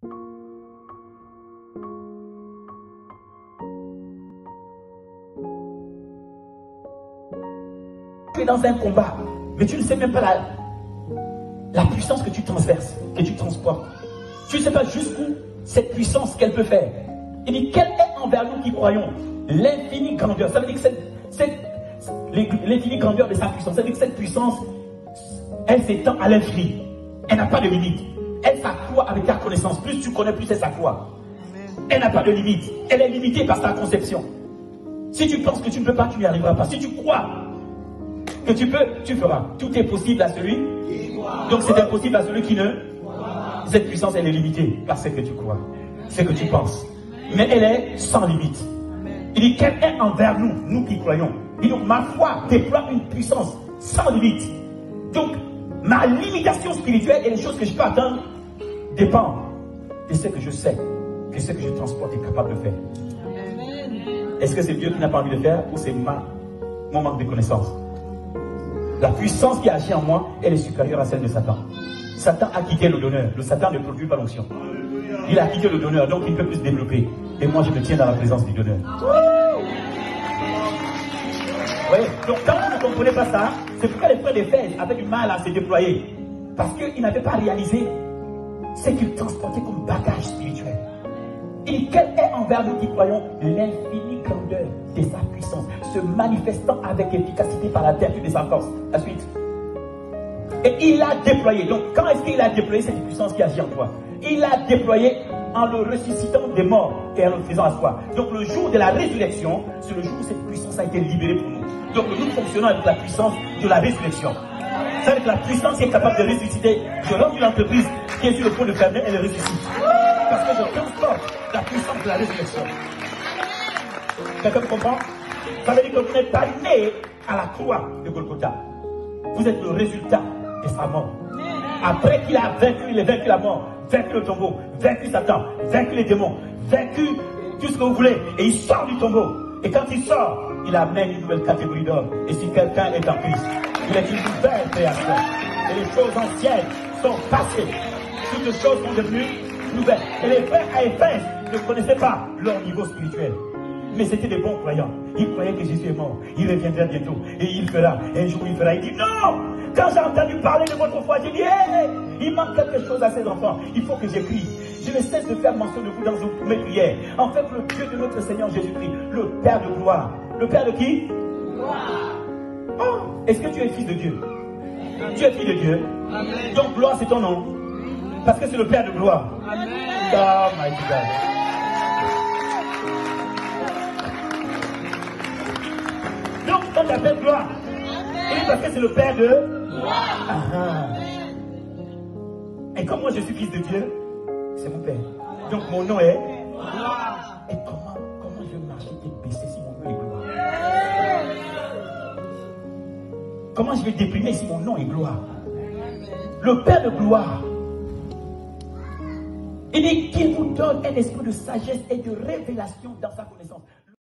Tu es dans un combat, mais tu ne sais même pas la puissance que tu transverses, que tu transportes. Tu ne sais pas jusqu'où cette puissance qu'elle peut faire. Il dit, quelle est envers nous qui croyons l'infinie grandeur. Ça veut dire que l'infinie grandeur de sa puissance, ça veut dire que cette puissance, elle s'étend à l'infini. Elle n'a pas de limite. Elle s'accroît avec ta connaissance. Plus tu connais, plus elle s'accroît. Elle n'a pas de limite. Elle est limitée par sa conception. Si tu penses que tu ne peux pas, tu n'y arriveras pas. Si tu crois que tu peux, tu feras. Tout est possible à celui. Donc c'est impossible à celui qui ne. Cette puissance, elle est limitée par ce que tu crois, ce que tu penses. Mais elle est sans limite. Il dit qu'elle est envers nous, nous qui croyons. Il dit donc ma foi déploie une puissance sans limite. Donc ma limitation spirituelle et les choses que je peux atteindre dépendent de ce que je sais, que ce que je transporte est capable de faire. Est-ce que c'est Dieu qui n'a pas envie de faire ou c'est mon manque de connaissance? La puissance qui agit en moi, elle est supérieure à celle de Satan. Satan a quitté le donneur. Le Satan ne produit pas l'onction. Il a quitté le donneur, donc il ne peut plus se développer. Et moi, je me tiens dans la présence du donneur. Oui, donc quand vous ne comprenez pas ça, c'est pourquoi les frères d'Éphèse avaient du mal à se déployer. Parce qu'ils n'avaient pas réalisé ce qu'ils transportaient comme bagage spirituel. Et quelle est envers nous qui croyons l'infinie grandeur de sa puissance, se manifestant avec efficacité par la vertu de sa force. La suite. Et il a déployé. Donc, quand est-ce qu'il a déployé cette puissance qui agit en toi? Il l'a déployé en le ressuscitant des morts et en le faisant asseoir. Donc, le jour de la résurrection, c'est le jour où cette puissance a été libérée pour nous. Donc, nous fonctionnons avec la puissance de la résurrection. C'est avec la puissance qui est capable de ressusciter. Je rentre une entreprise qui est sur le point de fermer, elle ressuscite. Parce que je transporte la puissance de la résurrection. Quelqu'un comprend? Ça veut dire que vous n'êtes pas né à la croix de Golgotha. Vous êtes le résultat de sa mort. Après qu'il a vaincu la mort, vaincu le tombeau, vaincu Satan, vaincu les démons, vaincu tout ce que vous voulez, et il sort du tombeau. Et quand il sort, il amène une nouvelle catégorie d'hommes. Et si quelqu'un est en Christ, il est une nouvelle création. Et les choses anciennes sont passées. Toutes les choses sont devenues nouvelles. Et les frères à Éphèse ne connaissaient pas leur niveau spirituel. Mais c'était des bons croyants. Ils croyaient que Jésus est mort. Il reviendra bientôt. Et il fera. Et un jour il fera. Il dit non. Quand j'ai entendu parler de votre foi, j'ai dit hey, il manque quelque chose à ces enfants. Il faut que j'écris. Je ne cesse de faire mention de vous dans mes prières. En fait, le Dieu de notre Seigneur Jésus-Christ, le Père de gloire. Le Père de qui? Gloire. Oh, est-ce que tu es fils de Dieu? Amen. Tu es fils de Dieu. Amen. Donc gloire c'est ton nom. Parce que c'est le Père de gloire. Amen. Oh my God. Donc on t'appelle gloire. Et parce que c'est le Père de gloire. Et comme moi je suis fils de Dieu, c'est mon Père. Donc mon nom est gloire. Et comment je vais marcher et baisser si mon nom est gloire? Comment je vais déprimer si mon nom est gloire? Le Père de gloire, il dit qu'il vous donne un esprit de sagesse et de révélation dans sa connaissance.